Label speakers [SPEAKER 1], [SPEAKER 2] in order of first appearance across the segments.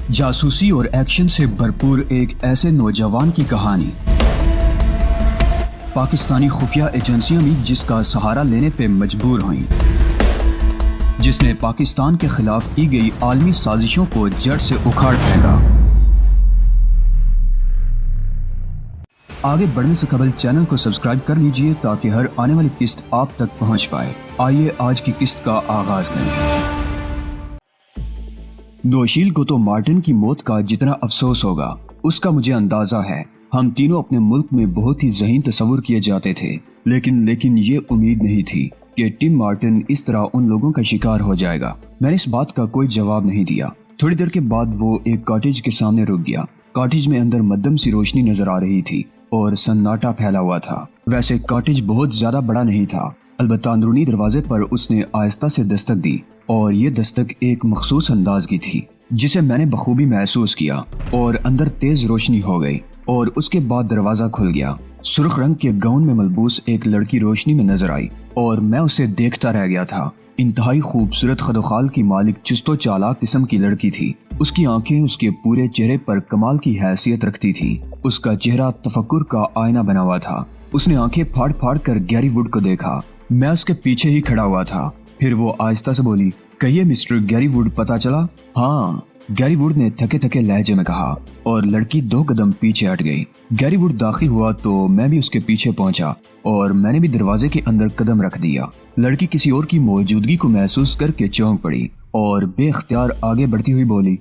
[SPEAKER 1] جاسوسی اور ایکشن سے بھرپور ایک ایسے نوجوان کی کہانی۔ پاکستانی خفیہ ایجنسیاں بھی جس کا سہارا لینے پہ مجبور ہوئیں، جس نے پاکستان کے خلاف کی گئی عالمی سازشوں کو جڑ سے اکھاڑ پھینکا۔ آگے بڑھنے سے قبل چینل کو سبسکرائب کر لیجئے تاکہ ہر آنے والی قسط آپ تک پہنچ پائے۔ آئیے آج کی قسط کا آغاز کریں۔ نوشیل کو تو مارٹن کی موت کا جتنا افسوس ہوگا اس کا مجھے اندازہ ہے۔ ہم تینوں اپنے ملک میں بہت ہی ذہین تصور کیے جاتے تھے، لیکن یہ امید نہیں تھی کہ ٹم مارٹن اس طرح ان لوگوں کا شکار ہو جائے گا۔ میں نے اس بات کا کوئی جواب نہیں دیا۔ تھوڑی دیر کے بعد وہ ایک کاٹیج کے سامنے رک گیا۔ کاٹیج میں اندر مدھم سی روشنی نظر آ رہی تھی اور سناٹا پھیلا ہوا تھا۔ ویسے کاٹیج بہت زیادہ بڑا نہیں تھا، البتہ اندرونی دروازے پر اس نے آہستہ سے دستک دی، اور یہ دستک ایک مخصوص انداز کی تھی جسے میں نے بخوبی محسوس کیا، اور اندر تیز روشنی ہو گئی اور اس کے بعد دروازہ کھل گیا۔ سرخ رنگ کے گاؤن میں ملبوس ایک لڑکی روشنی میں نظر آئی اور میں اسے دیکھتا رہ گیا تھا۔ انتہائی خوبصورت خد و خال کی مالک چست و چالاک قسم کی لڑکی تھی۔ اس کی آنکھیں اس کے پورے چہرے پر کمال کی حیثیت رکھتی تھی۔ اس کا چہرہ تفکر کا آئینہ بنا ہوا تھا۔ اس نے آنکھیں پھاڑ پھاڑ کر گیری ووڈ کو دیکھا۔ میں اس کے پیچھے ہی کھڑا ہوا تھا۔ پھر وہ آہستہ سے بولی، کہیے مسٹر گیری ووڈ، پتہ چلا؟ ہاں، گیری ووڈ نے تھکے تھکے لہجے میں کہا، اور لڑکی 2 قدم پیچھے ہٹ گئی۔ گیری ووڈ داخل ہوا تو میں بھی اس کے پیچھے پہنچا اور میں نے بھی دروازے کے اندر قدم رکھ دیا۔ لڑکی کسی اور کی موجودگی کو محسوس کر کے چونک پڑی اور بے اختیار آگے بڑھتی ہوئی بولی،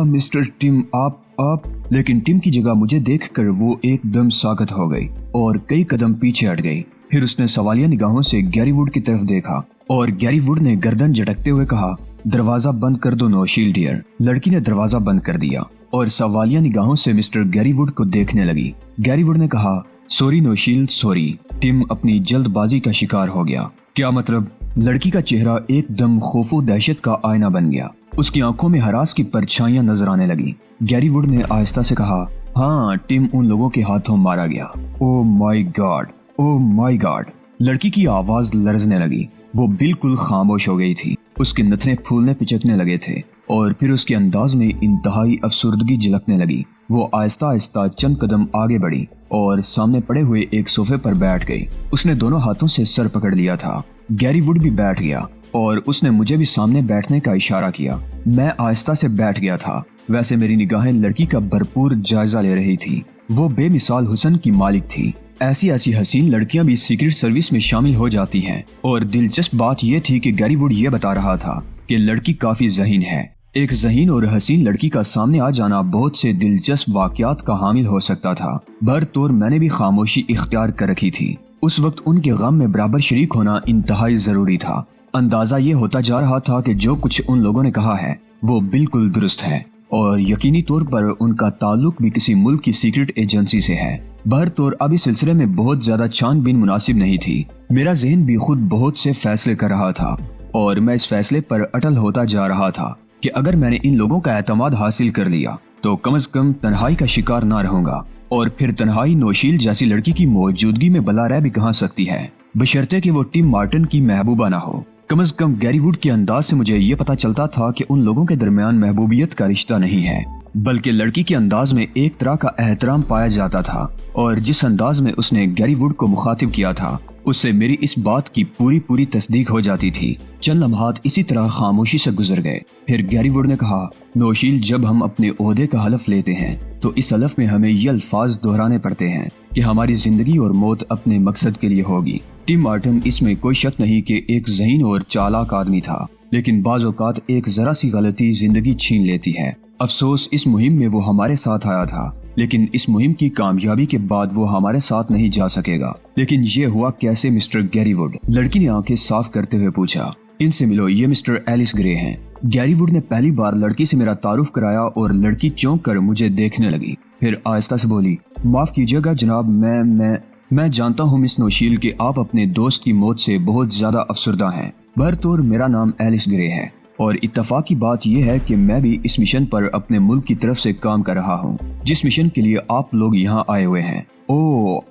[SPEAKER 1] مسٹر ٹم، آپ لیکن ٹم کی جگہ مجھے دیکھ کر وہ ایک دم ساکت ہو گئی اور کئی قدم پیچھے ہٹ گئی۔ پھر اس نے سوالیہ نگاہوں سے گیری ووڈ کی طرف دیکھا اور گیری ووڈ نے گردن جھٹکتے ہوئے کہا، دروازہ بند کر دو نوشیل ڈیئر۔ لڑکی نے دروازہ بند کر دیا اور سوالیہ نگاہوں سے مسٹر گیری ووڈ کو دیکھنے لگی۔ گیری ووڈ نے کہا، سوری نوشیل، سوری۔ ٹم اپنی جلد بازی کا شکار ہو گیا۔ کیا مطلب؟ لڑکی کا چہرہ ایک دم خوف و دہشت کا آئینہ بن گیا۔ اس کی آنکھوں میں ہراس کی پرچھائیاں نظر آنے لگی۔ گیری ووڈ نے آہستہ سے کہا، ہاں، ٹم ان لوگوں کے ہاتھوں مارا گیا۔ او مائی گاڈ، او مائی گاڈ۔ لڑکی کی آواز لرزنے لگی۔ وہ بالکل خاموش ہو گئی تھی۔ اس کے نتنے پھولنے پچکنے لگے تھے اور پھر اس کے انداز میں انتہائی افسردگی جھلکنے لگی۔ وہ آہستہ آہستہ چند قدم آگے بڑھی اور سامنے پڑے ہوئے ایک صوفے پر بیٹھ گئی۔ اس نے دونوں ہاتھوں سے سر پکڑ لیا تھا۔ گیری ووڈ بھی بیٹھ گیا اور اس نے مجھے بھی سامنے بیٹھنے کا اشارہ کیا۔ میں آہستہ سے بیٹھ گیا تھا۔ ویسے میری نگاہیں لڑکی کا بھرپور جائزہ لے رہی تھی۔ وہ بے مثال حسن کی مالک تھی۔ ایسی حسین لڑکیاں بھی سیکرٹ سروس میں شامل ہو جاتی ہیں، اور دلچسپ بات یہ تھی کہ گیری ووڈ یہ بتا رہا تھا کہ لڑکی کافی ذہین ہے۔ ایک ذہین اور حسین لڑکی کا سامنے آ جانا بہت سے دلچسپ واقعات کا حامل ہو سکتا تھا۔ بہرطور میں نے بھی خاموشی اختیار کر رکھی تھی۔ اس وقت ان کے غم میں برابر شریک ہونا انتہائی ضروری تھا۔ اندازہ یہ ہوتا جا رہا تھا کہ جو کچھ ان لوگوں نے کہا ہے وہ بالکل درست ہے، اور یقینی طور پر ان کا تعلق بھی کسی ملک کی سیکرٹ ایجنسی سے ہے۔ بہرطور اب اس سلسلے میں بہت زیادہ چھان بین مناسب نہیں تھی۔ میرا ذہن بھی خود بہت سے فیصلے کر رہا تھا، اور میں اس فیصلے پر اٹل ہوتا جا رہا تھا کہ اگر میں نے ان لوگوں کا اعتماد حاصل کر لیا تو کم از کم تنہائی کا شکار نہ رہوں گا، اور پھر تنہائی نوشیل جیسی لڑکی کی موجودگی میں بلا رہ بھی کہاں سکتی ہے، بشرطے کہ وہ ٹم مارٹن کی محبوبہ نہ ہو۔ کم از کم گیری ووڈ کے انداز سے مجھے یہ پتا چلتا تھا کہ ان لوگوں کے درمیان محبوبیت کا رشتہ نہیں ہے، بلکہ لڑکی کے انداز میں ایک طرح کا احترام پایا جاتا تھا، اور جس انداز میں اس نے گیری ووڈ کو مخاطب کیا تھا اس سے میری اس بات کی پوری تصدیق ہو جاتی تھی۔ چند لمحات اسی طرح خاموشی سے گزر گئے۔ پھر گیری ووڈ نے کہا، نوشیل، جب ہم اپنے عہدے کا حلف لیتے ہیں تو اس حلف میں ہمیں یہ الفاظ دہرانے پڑتے ہیں کہ ہماری زندگی اور موت اپنے مقصد کے لیے ہوگی۔ ٹم مارٹن، اس میں کوئی شک نہیں کہ ایک ذہین اور چالاک آدمی تھا، لیکن بعض اوقات ایک ذرا سی غلطی زندگی چھین لیتی ہے۔ افسوس، اس مہم میں وہ ہمارے ساتھ آیا تھا، لیکن اس مہم کی کامیابی کے بعد وہ ہمارے ساتھ نہیں جا سکے گا۔ لیکن یہ ہوا کیسے مسٹر گیری ووڈ؟ لڑکی نے آنکھیں صاف کرتے ہوئے پوچھا۔ ان سے ملو، یہ مسٹر ایلس گرے ہیں۔ گیری ووڈ نے پہلی بار لڑکی سے میرا تعارف کرایا اور لڑکی چونک کر مجھے دیکھنے لگی۔ پھر آہستہ سے بولی، معاف کیجیے گا جناب، میں جانتا ہوں مس نوشیل کہ آپ اپنے دوست کی موت سے بہت زیادہ افسردہ ہیں۔ بہرطور میرا نام ایلس گرے ہے، اور اتفاق کی بات یہ ہے کہ میں بھی اس مشن پر اپنے ملک کی طرف سے کام کر رہا ہوں، جس مشن کے لیے آپ لوگ یہاں آئے ہوئے ہیں۔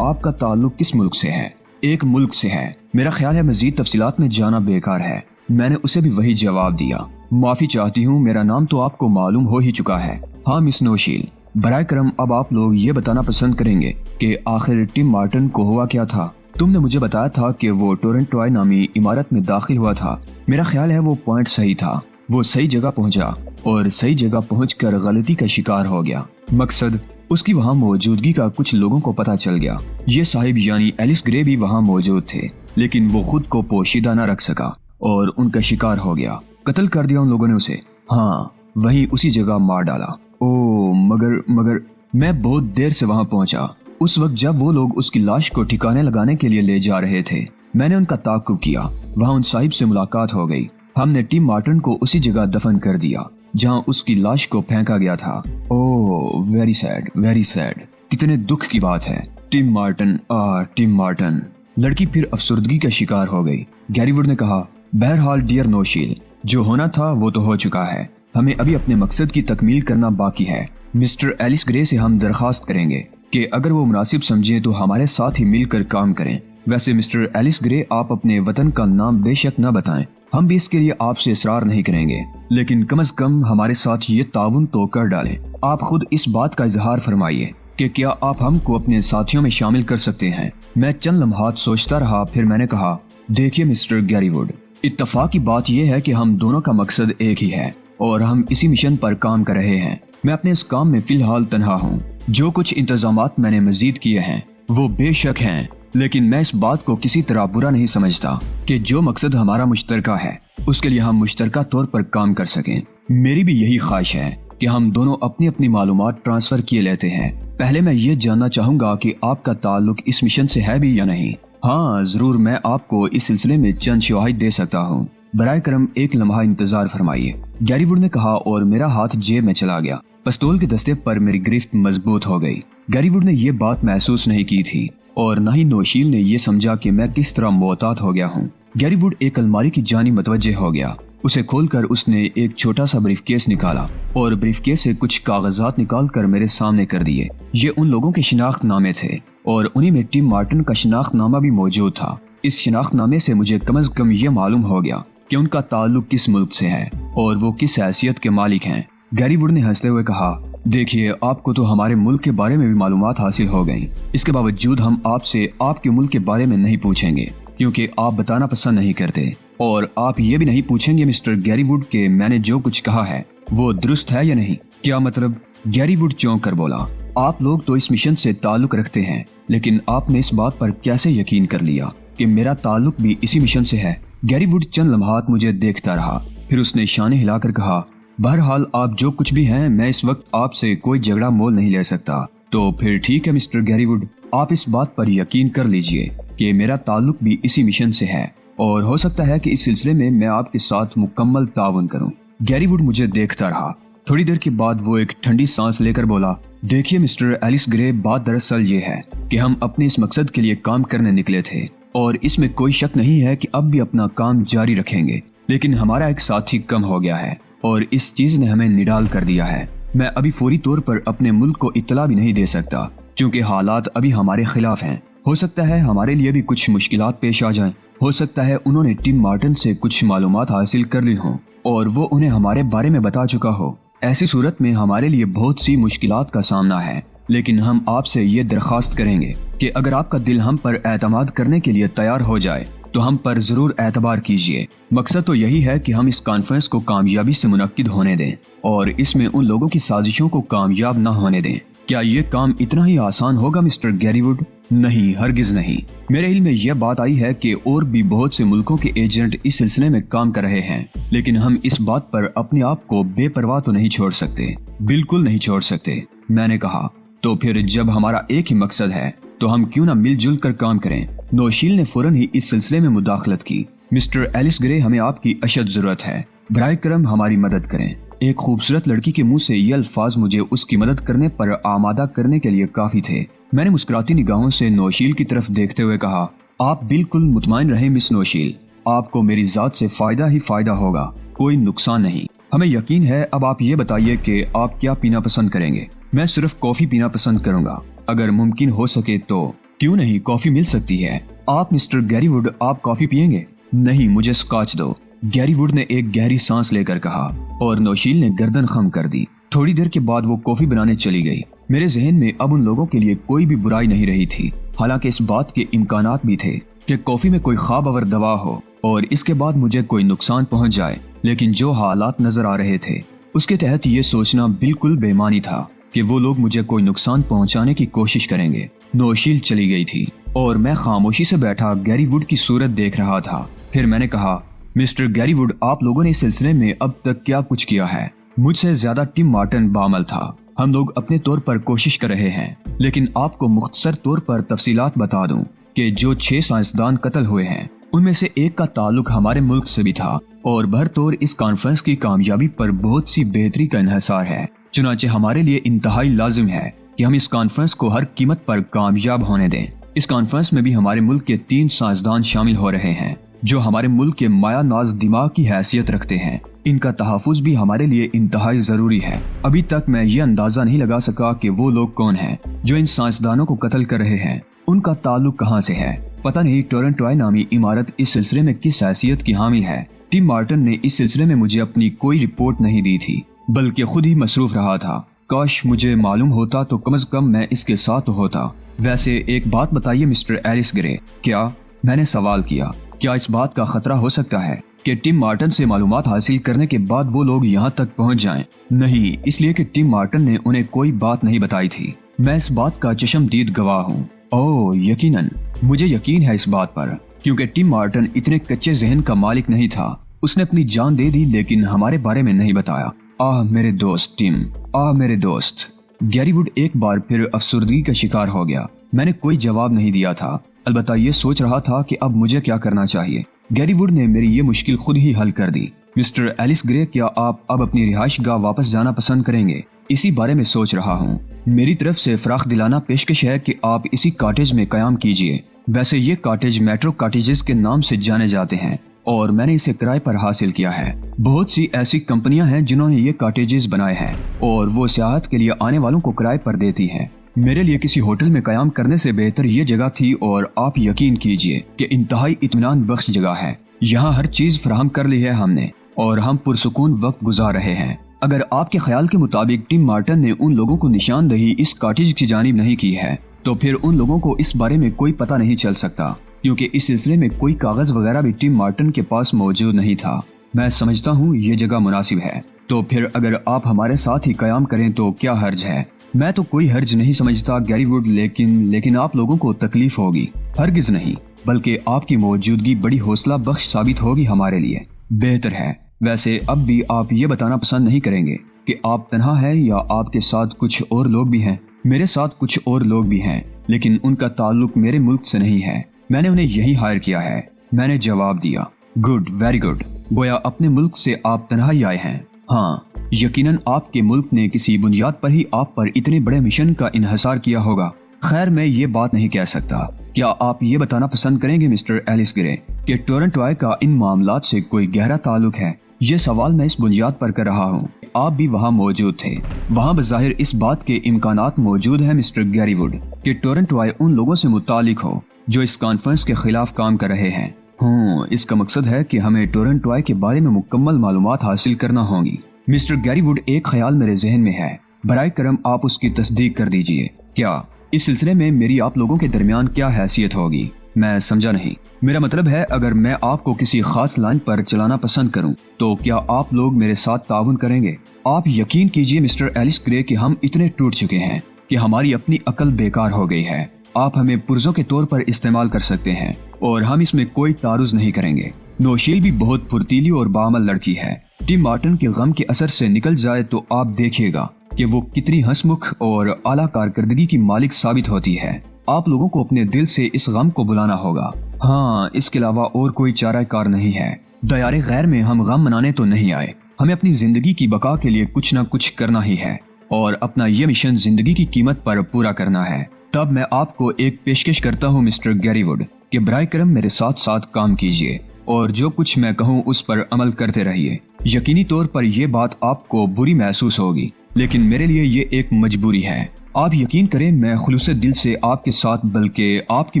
[SPEAKER 1] آپ کا تعلق کس ملک سے ہے؟ ایک ملک سے ہے۔ میرا خیال ہے مزید تفصیلات میں جانا بیکار ہے۔ میں نے اسے بھی وہی جواب دیا۔ معافی چاہتی ہوں، میرا نام تو آپ کو معلوم ہو ہی چکا ہے۔ हाँ मिस नौशील, बराए करम अब आप लोग ये बताना पसंद करेंगे कि आखिर टिम मार्टन को हुआ क्या था। तुमने मुझे बताया था कि वो टोरंटो नामी इमारत में दाखिल हुआ था। मेरा ख्याल है वो पॉइंट सही था। वो सही जगह पहुंचा और सही जगह पहुंचकर गलती का शिकार हो गया। मकसद, उसकी वहां मौजूदगी का कुछ लोगों को पता चल गया। ये साहिब यानी एलिस ग्रे भी वहां मौजूद थे, लेकिन वो खुद को पोशीदा न रख सका और उनका शिकार हो गया। कत्ल कर दिया उन लोगों ने उसे। हाँ, वहीं उसी जगह मार डाला। ओ मगर मैं बहुत देर से वहां पहुंचा। उस वक्त जब वो लोग उसकी लाश को ठिकाने लगाने के लिए ले जा रहे थे, मैंने उनका ताक़ुब किया। वहां उन साहिब से मुलाकात हो गई। हमने टिम मार्टन को उसी जगह दफन कर दिया जहां उसकी लाश को फेंका गया था। Oh very sad, very sad. कितने दुख की बात है। Tim Martin. लड़की फिर अफसुर्दगी का शिकार हो गई। गैरीवुड ने कहा, बहरहाल डियर नौशील, जो होना था वो तो हो चुका है। हमें अभी अपने मकसद की तकमील करना बाकी है। मिस्टर एलिस ग्रे से हम दरखास्त करेंगे कि अगर वो मुनासिब समझे तो हमारे साथ ही मिलकर काम करें। वैसे मिस्टर एलिस ग्रे, आप अपने वतन का नाम बेशक न बताएं, हम भी इसके लिए आपसे इसरार नहीं करेंगे, लेकिन कम से कम हमारे साथ ये ताउन तो कर डालें। आप खुद इस बात का इजहार फरमाइए कि क्या आप हमको अपने साथियों में शामिल कर सकते हैं। मैं चंद लम्हात सोचता रहा, फिर मैंने कहा, देखिए मिस्टर गैरीवुड, इत्तफाक की बात यह है कि हम दोनों का मकसद एक ही है और हम इसी मिशन पर काम कर रहे हैं। मैं अपने इस काम में फिलहाल तन्हा हूँ। जो कुछ इंतजामात मैंने मजीद किए हैं वो बेशक हैं, लेकिन मैं इस बात को किसी तरह बुरा नहीं समझता कि जो मकसद हमारा मुश्तरका है उसके लिए हम मुश्तरका तौर पर काम कर सकें। मेरी भी यही ख्वाहिश है कि हम दोनों अपनी अपनी मालूमात ट्रांसफर किए लेते हैं। पहले मैं ये जानना चाहूंगा कि आपका ताल्लुक इस मिशन से है भी या नहीं। हाँ जरूर, मैं आपको इस सिलसिले में चंद शवाहिद दे सकता हूँ। बराए करम एक लम्हा इंतजार फरमाइए, गैरीवुड ने कहा और मेरा हाथ जेब में चला गया। पिस्तौल के दस्ते पर मेरी गिरफ्त मजबूत हो गई। गैरीवुड ने ये बात महसूस नहीं की थी और न ही नौशील ने यह समझा कि मैं किस तरह मोहतात हो गया हूँ। गैरीवुड एक अलमारी की जानी मतवज्जे हो गया। उसे खोलकर उसने एक छोटा सा ब्रीफकेस निकाला और ब्रीफकेस से कुछ कागजात निकाल कर मेरे सामने कर दिए। ये उन लोगों के शिनाख्तनामे थे और उन्हीं में टिम मार्टन का शिनाख्तनामा भी मौजूद था। इस शिनाख्तनामे से मुझे कम से कम ये मालूम हो गया कि उनका ताल्लुक किस मुल्क से है और वो किस हैसियत के मालिक हैं। गैरीवुड ने हंसते हुए कहा, देखिए, आपको तो हमारे मुल्क के बारे में भी मालूमात हासिल हो गई। इसके बावजूद हम आपसे आपके मुल्क के बारे में नहीं पूछेंगे क्योंकि आप बताना पसंद नहीं करते, और आप ये भी नहीं पूछेंगे मिस्टर गैरीवुड के मैंने जो कुछ कहा है वो दुरुस्त है या नहीं। क्या मतलब? गैरीवुड चौंक कर बोला, आप लोग तो इस मिशन से ताल्लुक रखते हैं, लेकिन आपने इस बात पर कैसे यकीन कर लिया कि मेरा ताल्लुक भी इसी मिशन से है? गैरीवुड चंद लम्हात मुझे देखता रहा, फिर उसने शाने हिलाकर कहा, बहरहाल आप जो कुछ भी हैं, मैं इस वक्त आपसे कोई झगड़ा मोल नहीं ले सकता। तो फिर ठीक है मिस्टर गैरीवुड, आप इस बात पर यकीन कर लीजिए कि मेरा ताल्लुक भी इसी मिशन से है और हो सकता है कि इस सिलसिले में मैं आपके साथ मुकम्मल ताउन करूं। गैरीवुड मुझे देखता रहा। थोड़ी देर के बाद वो एक ठंडी सांस लेकर बोला, देखिए मिस्टर एलिस ग्रे, बात दरअसल ये है कि हम अपने इस मकसद के लिए काम करने निकले थे और इसमें कोई शक नहीं है कि अब भी अपना काम जारी रखेंगे, लेकिन हमारा एक साथी कम हो गया है और इस चीज ने हमें निडाल कर दिया है। मैं अभी फौरी तौर पर अपने मुल्क को इत्तला भी नहीं दे सकता क्योंकि हालात अभी हमारे खिलाफ हैं। हो सकता है हमारे लिए भी कुछ मुश्किलात पेश आ जाएं। हो सकता है उन्होंने टिम मार्टन से कुछ मालूमात हासिल कर ली हों और वो उन्हें हमारे बारे में बता चुका हो। ऐसी सूरत में हमारे लिए बहुत सी मुश्किलात का सामना है, लेकिन हम आपसे ये दरख्वास्त करेंगे कि अगर आपका दिल हम पर एतमाद करने के लिए तैयार हो जाए तो हम पर जरूर एतबार कीजिए। मकसद तो यही है कि हम इस कॉन्फ्रेंस को कामयाबी से मुनक्किद होने दें और इसमें उन लोगों की साजिशों को कामयाब न होने दें। क्या ये काम इतना ही आसान होगा मिस्टर गैरीवुड? नहीं, हरगिज नहीं। मेरे इल्म में यह बात आई है कि और भी बहुत से मुल्कों के एजेंट इस सिलसिले में काम कर रहे हैं, लेकिन हम इस बात पर अपने आप को बेपरवाह तो नहीं छोड़ सकते, बिल्कुल नहीं छोड़ सकते। मैंने कहा, तो फिर जब हमारा एक ही मकसद है तो हम क्यों ना मिलजुल कर काम करें। नौशील ने फौरन ही इस सिलसिले में मुदाखलत की, मिस्टर एलिस ग्रे, हमें आपकी अशद जरूरत है। बराए करम हमारी मदद करें। एक खूबसूरत लड़की के मुंह से ये अल्फाज मुझे उसकी मदद करने पर आमादा करने के लिए काफी थे। मैंने मुस्कुराती निगाहों से नौशील की तरफ देखते हुए कहा, आप बिल्कुल मुतमईन रहें मिस नौशील, आपको मेरी जात से फायदा ही फायदा होगा, कोई नुकसान नहीं। हमें यकीन है। अब आप ये बताइए कि आप क्या पीना पसंद करेंगे। मैं सिर्फ कॉफी पीना पसंद करूंगा, अगर मुमकिन हो सके तो। क्यों नहीं, कॉफी मिल सकती है। आप मिस्टर गैरीवुड, आप कॉफी पियेंगे? नहीं, मुझे स्कॉच दो। गैरीवुड ने एक गहरी सांस लेकर कहा और नौशील ने गर्दन खम कर दी। थोड़ी देर के बाद वो कॉफी बनाने चली गई। मेरे जहन में अब उन लोगों के लिए कोई भी बुराई नहीं रही थी। हालांकि इस बात के इम्कानात भी थे कि कॉफी में कोई ख्वाब अवर दवा हो और इसके बाद मुझे कोई नुकसान पहुंच जाए, लेकिन जो हालात नजर आ रहे थे उसके तहत ये सोचना बिल्कुल बेमानी था कि वो लोग मुझे कोई नुकसान पहुंचाने की कोशिश करेंगे। नौशील चली गई थी और मैं खामोशी से बैठा गैरी वुड की सूरत देख रहा था। फिर मैंने कहा, मिस्टर गैरी वुड, आप लोगों ने इस सिलसिले में अब तक क्या कुछ किया है? मुझसे ज्यादा टिम मार्टन बामल था। हम लोग अपने तौर पर कोशिश कर रहे हैं, लेकिन आपको मुख्तसर तौर पर तफसीलात बता दूं कि जो 6 साइंसदान कत्ल हुए हैं उनमें से एक का ताल्लुक हमारे मुल्क से भी था और भरतौर इस कॉन्फ्रेंस की कामयाबी पर बहुत सी बेहतरी का इन्हिसार है। चुनांचे हमारे लिए इंतहाई लाजिम है कि हम इस कॉन्फ्रेंस को हर कीमत पर कामयाब होने दें। इस कॉन्फ्रेंस में भी हमारे मुल्क के 3 साइंसदान शामिल हो रहे हैं जो हमारे मुल्क के माया नाज दिमाग की हैसियत रखते हैं। इनका तहफ़्फ़ुज़ भी हमारे लिए इंतहाई जरूरी है। अभी तक मैं ये अंदाजा नहीं लगा सका कि वो लोग कौन हैं जो इन साइंसदानों को कत्ल कर रहे हैं। उनका ताल्लुक कहाँ से है पता नहीं। टोरंटॉय नामी इमारत इस सिलसिले में किस हैसियत की हामिल है। टिम मार्टन ने इस सिलसिले में मुझे अपनी कोई रिपोर्ट नहीं दी थी, बल्कि खुद ही मसरूफ रहा था। काश मुझे मालूम होता तो कम से कम मैं इसके साथ होता। वैसे एक बात बताइए मिस्टर एलिस ग्रे, क्या? मैंने सवाल किया, क्या इस बात का खतरा हो सकता है कि टिम मार्टन से मालूमात हासिल करने के बाद वो लोग यहाँ तक पहुँच जाएं? नहीं, इसलिए कि टिम मार्टन ने उन्हें कोई बात नहीं बताई थी। मैं इस बात का चशमदीद गवाह हूँ। ओह यकीनन, मुझे यकीन है इस बात पर, क्योंकि टिम मार्टन इतने कच्चे जहन का मालिक नहीं था। उसने अपनी जान दे दी लेकिन हमारे बारे में नहीं बताया। आह मेरे दोस्त टिम, आह मेरे दोस्त। गैरी वुड एक बार फिर अफसुर्दगी का शिकार हो गया। मैंने कोई जवाब नहीं दिया था, अलबत्ता ये सोच रहा था कि अब मुझे क्या करना चाहिए। गैरी वुड ने मेरी ये मुश्किल खुद ही हल कर दी। मिस्टर एलिस ग्रे, क्या आप अब अपनी रिहाइश गाह वापस जाना पसंद करेंगे? इसी बारे में सोच रहा हूँ। मेरी तरफ से फराख दिलाना पेशकश है कि आप इसी कॉटेज में कयाम कीजिए। वैसे ये कॉटेज मेट्रो कॉटेजेस के नाम से जाने जाते हैं और मैंने इसे किराए पर हासिल किया है। बहुत सी ऐसी कंपनियां हैं जिन्होंने ये कॉटेजेस बनाए हैं और वो सियाहत के लिए आने वालों को किराए पर देती हैं। मेरे लिए किसी होटल में कयाम करने से बेहतर ये जगह थी और आप यकीन कीजिए कि इंतहाई इत्मीनान बख्श जगह है। यहाँ हर चीज फराहम कर ली है हमने और हम पुरसुकून वक्त गुजार रहे हैं। अगर आपके ख्याल के मुताबिक टिम मार्टन ने उन लोगों को निशानदही इस कॉटेज की जानिब नहीं की है तो फिर उन लोगों को इस बारे में कोई पता नहीं चल सकता, क्योंकि इस सिलसिले में कोई कागज वगैरह भी टिम मार्टन के पास मौजूद नहीं था। मैं समझता हूँ ये जगह मुनासिब है, तो फिर अगर आप हमारे साथ ही कयाम करें तो क्या हर्ज है? मैं तो कोई हर्ज नहीं समझता गैरी वुड, लेकिन आप लोगों को तकलीफ होगी। हरगिज नहीं, बल्कि आपकी मौजूदगी बड़ी हौसला बख्श साबित होगी हमारे लिए। बेहतर है। वैसे अब भी आप ये बताना पसंद नहीं करेंगे कि आप तन्हा है या आपके साथ कुछ और लोग भी हैं? मेरे साथ कुछ और लोग भी हैं, लेकिन उनका ताल्लुक मेरे मुल्क से नहीं है। मैंने उन्हें यही हायर किया है। मैंने जवाब दिया, गुड, वेरी गुड। गोया अपने मुल्क से आप तन्हा ही आए हैं। हाँ, यकीनन आपके मुल्क ने किसी बुनियाद पर ही आप पर इतने बड़े मिशन का इन्हिसार किया होगा। खैर, मैं ये बात नहीं कह सकता। क्या आप ये बताना पसंद करेंगे मिस्टर एलिस ग्रे कि टोरंटॉय का इन मामलात से कोई गहरा ताल्लुक है? ये सवाल मैं इस बुनियाद पर कर रहा हूँ, आप भी वहाँ मौजूद थे। वहाँ बज़ाहिर इस बात के इम्कानात मौजूद है मिस्टर गैरी वुड कि टोरंटॉय उन लोगों से मुतालिक हो जो इस कॉन्फ्रेंस के खिलाफ काम कर रहे हैं। इसका मकसद है कि हमें टोरंटॉय के बारे में मुकम्मल मालूमात हासिल करना होगी। मिस्टर गैरी वुड, एक ख्याल मेरे जहन में है, बराए करम आप उसकी तस्दीक कर दीजिए। क्या इस सिलसिले में मेरी आप लोगों के दरमियान क्या हैसियत होगी? मैं समझा नहीं। मेरा मतलब है, अगर मैं आपको किसी खास लाइन पर चलाना पसंद करूं, तो क्या आप लोग मेरे साथ ताउन करेंगे? आप यकीन कीजिए मिस्टर एलिस ग्रे कि हम इतने टूट चुके हैं कि हमारी अपनी अकल बेकार हो गई है। आप हमें पुर्जों के तौर पर इस्तेमाल कर सकते हैं और हम इसमें कोई तारुज नहीं करेंगे। नौशील भी बहुत फुर्तीली और बामल लड़की है। टिम मार्टन के गम के असर से निकल जाए तो आप देखिएगा कि वो कितनी हंसमुख और आला कारकर्दगी की मालिक साबित होती है। आप लोगों को अपने दिल से इस गम को बुलाना होगा। हाँ, इसके अलावा और कोई चाराकार नहीं है। दयारे गैर में हम गम मनाने तो नहीं आए। हमें अपनी जिंदगी की बका के लिए कुछ न कुछ करना ही है और अपना ये मिशन जिंदगी की कीमत पर पूरा करना है। तब मैं आपको एक पेशकश करता हूँ मिस्टर गैरी वुड कि बराए करम मेरे साथ साथ काम कीजिए और जो कुछ मैं कहूँ उस पर अमल करते रहिए। यकीनी तौर पर यह बात आपको बुरी महसूस होगी, लेकिन मेरे लिए ये एक मजबूरी है। आप यकीन करें, मैं खुलूसे दिल से आपके साथ, बल्कि आपकी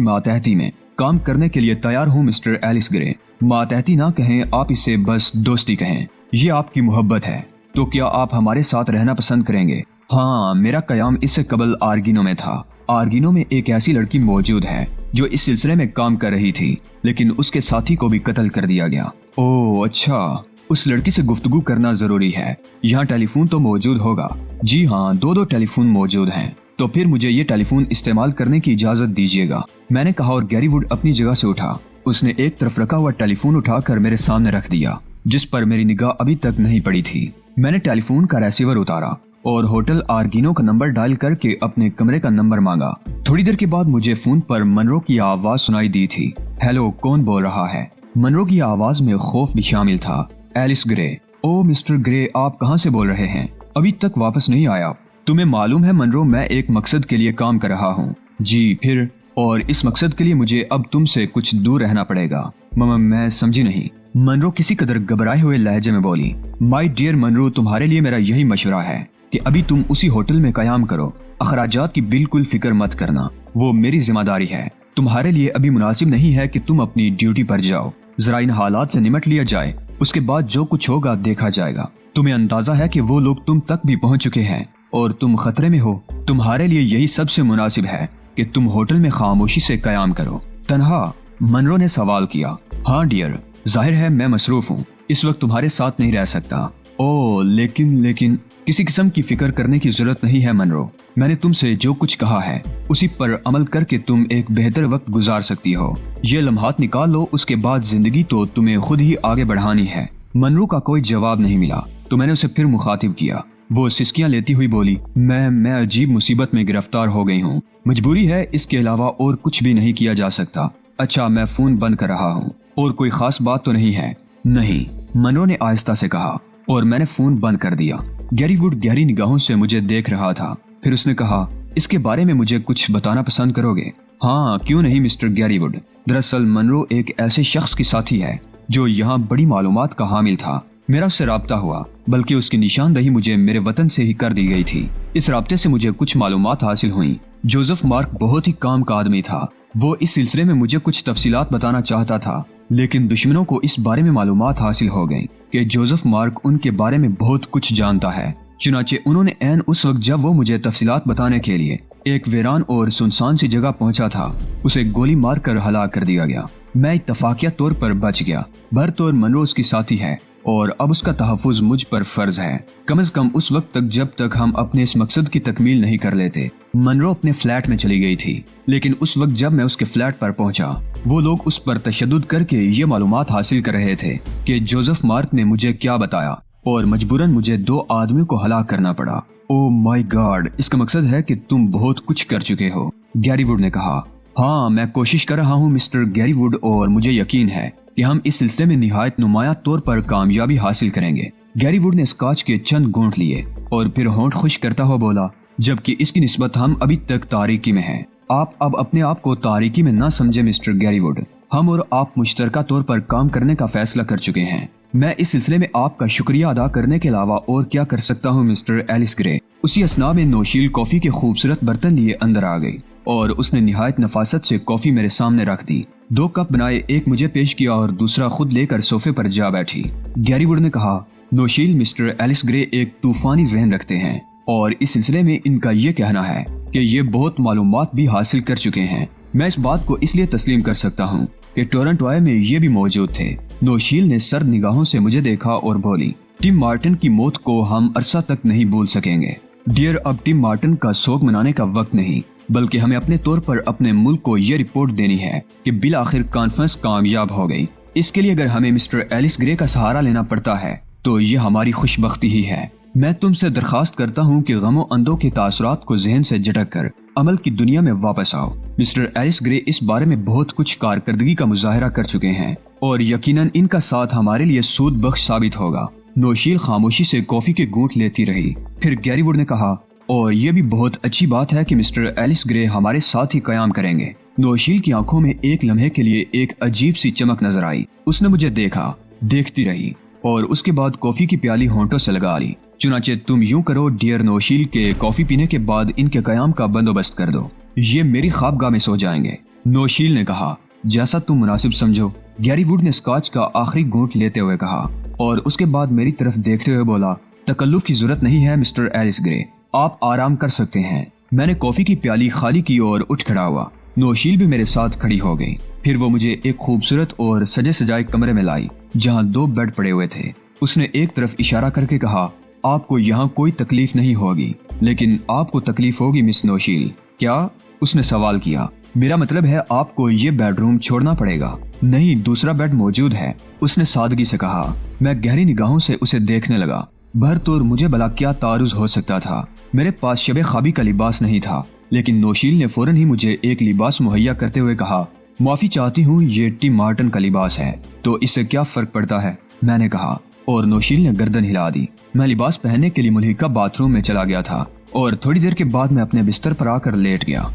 [SPEAKER 1] मातहती में काम करने के लिए तैयार हूँ मिस्टर एलिस ग्रे। मातहती ना कहें, आप इसे बस दोस्ती कहें। ये आपकी मोहब्बत है। तो क्या आप हमारे साथ रहना पसंद करेंगे? हाँ, मेरा कयाम इससे कबल आर्गिनो में था। आर्गिनो में एक ऐसी लड़की मौजूद है जो इस सिलसिले में काम कर रही थी, लेकिन उसके साथी को भी कत्ल कर दिया गया। ओह अच्छा, उस लड़की से गुफ्तगू करना जरूरी है। यहाँ टेलीफोन तो मौजूद होगा? जी हाँ, दो टेलीफोन मौजूद हैं। तो फिर मुझे ये टेलीफोन इस्तेमाल करने की इजाजत दीजिएगा, मैंने कहा और गैरी वुड अपनी जगह से उठा। उसने एक तरफ रखा हुआ टेलीफोन उठाकर मेरे सामने रख दिया, जिस पर मेरी निगाह अभी तक नहीं पड़ी थी। मैंने टेलीफोन का रिसीवर उतारा और होटल आर्गिनो का नंबर डायल करके अपने कमरे का नंबर मांगा। थोड़ी देर के बाद मुझे फोन पर मनरो की आवाज सुनाई दी थी। हेलो, कौन बोल रहा है? मनरो की आवाज में खौफ भी शामिल था। Alice Grey. ओ मिस्टर ग्रे, आप कहाँ से बोल रहे हैं? अभी तक वापस नहीं आया? तुम्हें मालूम है मनरो, मैं एक मकसद के लिए काम कर रहा हूँ। जी फिर? और इस मकसद के लिए मुझे अब तुमसे कुछ दूर रहना पड़ेगा। मैं समझी नहीं। मनरो किसी कदर घबराए हुए लहजे में बोली। माय डियर मनरो, तुम्हारे लिए मेरा यही मशवरा है कि अभी तुम उसी होटल में कयाम करो। अखराजात की बिल्कुल फिक्र मत करना, वो मेरी जिम्मेदारी है। तुम्हारे लिए अभी मुनासिब नहीं है कि तुम अपनी ड्यूटी पर जाओ। जरा इन हालात से निमट लिया जाए, उसके बाद जो कुछ होगा देखा जाएगा। तुम्हें अंदाजा है कि वो लोग तुम तक भी पहुंच चुके हैं और तुम खतरे में हो। तुम्हारे लिए यही सबसे मुनासिब है कि तुम होटल में खामोशी से कयाम करो। तन्हा? मनरो ने सवाल किया। हाँ डियर, जाहिर है मैं मसरूफ हूँ, इस वक्त तुम्हारे साथ नहीं रह सकता। ओ लेकिन किसी किस्म की फिक्र करने की जरूरत नहीं है मनरो। मैंने तुमसे जो कुछ कहा है उसी पर अमल करके तुम एक बेहतर वक्त गुजार सकती हो। ये लम्हात निकाल लो, उसके बाद जिंदगी तो तुम्हें खुद ही आगे बढ़ानी है। मनरो का कोई जवाब नहीं मिला तो मैंने उसे फिर मुखातिब किया। वो सिसकियां लेती हुई बोली, मैं अजीब मुसीबत में गिरफ्तार हो गई हूँ। मजबूरी है, इसके अलावा और कुछ भी नहीं किया जा सकता। अच्छा, मैं फोन बंद कर रहा हूँ। और कोई खास बात तो नहीं है? नहीं, मनरो ने आहिस्ता से कहा और मैंने फोन बंद कर दिया। गैरी वुड गहरी निगाहों से मुझे देख रहा था। फिर उसने कहा, इसके बारे में मुझे कुछ बताना पसंद करोगे? हाँ क्यों नहीं मिस्टर गैरी वुड। दरअसल मनरो एक ऐसे शख्स की साथी है जो यहाँ बड़ी मालूमात का हामिल था। मेरा उससे राब्ता हुआ, बल्कि उसकी निशानदही मुझे मेरे वतन से ही कर दी गई थी। इस राब्ते से मुझे कुछ मालूमात हासिल हुई। जोसेफ मार्क बहुत ही काम का आदमी था। वो इस सिलसिले में मुझे कुछ तफसीलात बताना चाहता था, लेकिन दुश्मनों को इस बारे में मालूमात हासिल हो गई कि जोसेफ मार्क उनके बारे में बहुत कुछ जानता है। चुनाचे उन्होंने ऐन उस वक्त जब वो मुझे तफसीलात बताने के लिए एक वीरान और सुनसान सी जगह पहुंचा था, उसे गोली मारकर हलाक कर दिया गया। मैं इत्तफाकिया तौर पर बच गया। बरतौर मनरो उसकी साथी है और अब उसका तहफ़्फ़ुज़ मुझ पर फर्ज है, कम से कम उस वक्त तक जब तक हम अपने इस मकसद की तकमील नहीं कर लेते। मनरो अपने फ्लैट में चली गई थी, लेकिन उस वक्त जब मैं उसके फ्लैट पर पहुंचा, वो लोग उस पर तशद्दुद करके ये मालूमात हासिल कर रहे थे कि जोसेफ मार्क ने मुझे क्या बताया और मजबूरन मुझे 2 आदमियों को हलाक करना पड़ा। ओह माय गॉड, इसका मकसद है कि तुम बहुत कुछ कर चुके हो, गैरी वुड ने कहा। हाँ, मैं कोशिश कर रहा हूँ मिस्टर गैरी वुड, और मुझे यकीन है कि हम इस सिलसिले में निहायत नुमाया तौर पर कामयाबी हासिल करेंगे। गैरी वुड ने स्कॉच के चंद घूंट लिए और फिर होंठ खुश करता हुआ बोला, जबकि इसकी निस्बत हम अभी तक तारीकी में हैं। आप अब अपने आप को तारीकी में ना समझे मिस्टर गैरी वुड। हम और आप मुश्तरका तौर पर काम करने का फैसला कर चुके हैं। मैं इस सिलसिले में आपका शुक्रिया अदा करने के अलावा और क्या कर सकता हूँ मिस्टर एलिस ग्रे। उसी असना में नौशील कॉफी के खूबसूरत बर्तन लिए अंदर आ गई और उसने निहायत नफासत से कॉफी मेरे सामने रख दी। 2 कप बनाए, एक मुझे पेश किया और दूसरा खुद लेकर सोफे पर जा बैठी। गैरी वुड ने कहा, नौशील, मिस्टर एलिस ग्रे एक तूफानी जहन रखते हैं और इस सिलसिले में इनका ये कहना है कि ये बहुत मालूमात भी हासिल कर चुके हैं। मैं इस बात को इसलिए तस्लीम कर सकता हूँ कि टोरंटो में ये भी मौजूद थे। नौशील ने सर्द निगाहों से मुझे देखा और बोली, टिम मार्टिन की मौत को हम अरसा तक नहीं भूल सकेंगे। डियर, अब टिम मार्टिन का शोक मनाने का वक्त नहीं, बल्कि हमें अपने तौर पर अपने मुल्क को ये रिपोर्ट देनी है कि बिल आखिर कॉन्फ्रेंस कामयाब हो गई। इसके लिए अगर हमें मिस्टर एलिस ग्रे का सहारा लेना पड़ता है तो ये हमारी खुशबख्ती ही है। मैं तुमसे दरखास्त करता हूँ कि गमो अंदों के तासुरात को जहन से झटक कर अमल की दुनिया में वापस आओ। मिस्टर एलिस ग्रे इस बारे में बहुत कुछ कारकर्दगी का मुजाहरा कर चुके हैं और यकीनन इनका साथ हमारे लिए सूद बख्श साबित होगा। नौशील खामोशी से कॉफी के घूंट लेती रही। फिर गैरी वुड ने कहा, और ये भी बहुत अच्छी बात है कि मिस्टर एलिस ग्रे हमारे साथ ही कयाम करेंगे। नौशील की आंखों में एक लम्हे के लिए एक अजीब सी चमक नजर आई। उसने मुझे देखा, देखती रही और उसके बाद कॉफी की प्याली होंठों से लगा ली। चुनाचे तुम यूं करो डियर नौशील के कॉफी पीने के बाद इनके कयाम का बंदोबस्त कर दो, ये मेरी ख्वाबगाह में सो जाएंगे। नौशील ने कहा, जैसा तुम मुनासिब समझो। गैरी वुड ने स्कॉच का आखिरी घूंट लेते हुए कहा और उसके बाद मेरी तरफ देखते हुए बोला, तकल्लुफ की जरूरत नहीं है मिस्टर एलिस ग्रे, आप आराम कर सकते हैं। मैंने कॉफी की प्याली खाली की और उठ खड़ा हुआ। नौशील भी मेरे साथ खड़ी हो गई। फिर वो मुझे एक खूबसूरत और सजे सजाए कमरे में लाई जहाँ 2 बेड पड़े हुए थे। उसने एक तरफ इशारा करके कहा, आपको यहाँ कोई तकलीफ नहीं होगी, लेकिन आपको तकलीफ होगी मिस नौशील। क्या? उसने सवाल किया। मेरा मतलब है आपको ये बेडरूम छोड़ना पड़ेगा। नहीं, दूसरा बेड मौजूद है, उसने सादगी से कहा। मैं गहरी निगाहों से उसे देखने लगा। भरतौर मुझे भला क्या तारुज हो सकता था। मेरे पास शबे ख्वाबी का लिबास नहीं था, लेकिन नौशील ने फौरन ही मुझे एक लिबास मुहैया करते हुए कहा, माफी चाहती हूँ, ये टिम मार्टन का लिबास है, तो इससे क्या फर्क पड़ता है? मैंने कहा और नौशील ने गर्दन हिला दी। मैं लिबास पहनने के लिए मुल्हिका बाथरूम में चला गया था और थोड़ी देर के बाद मैं अपने बिस्तर पर आकर लेट गया।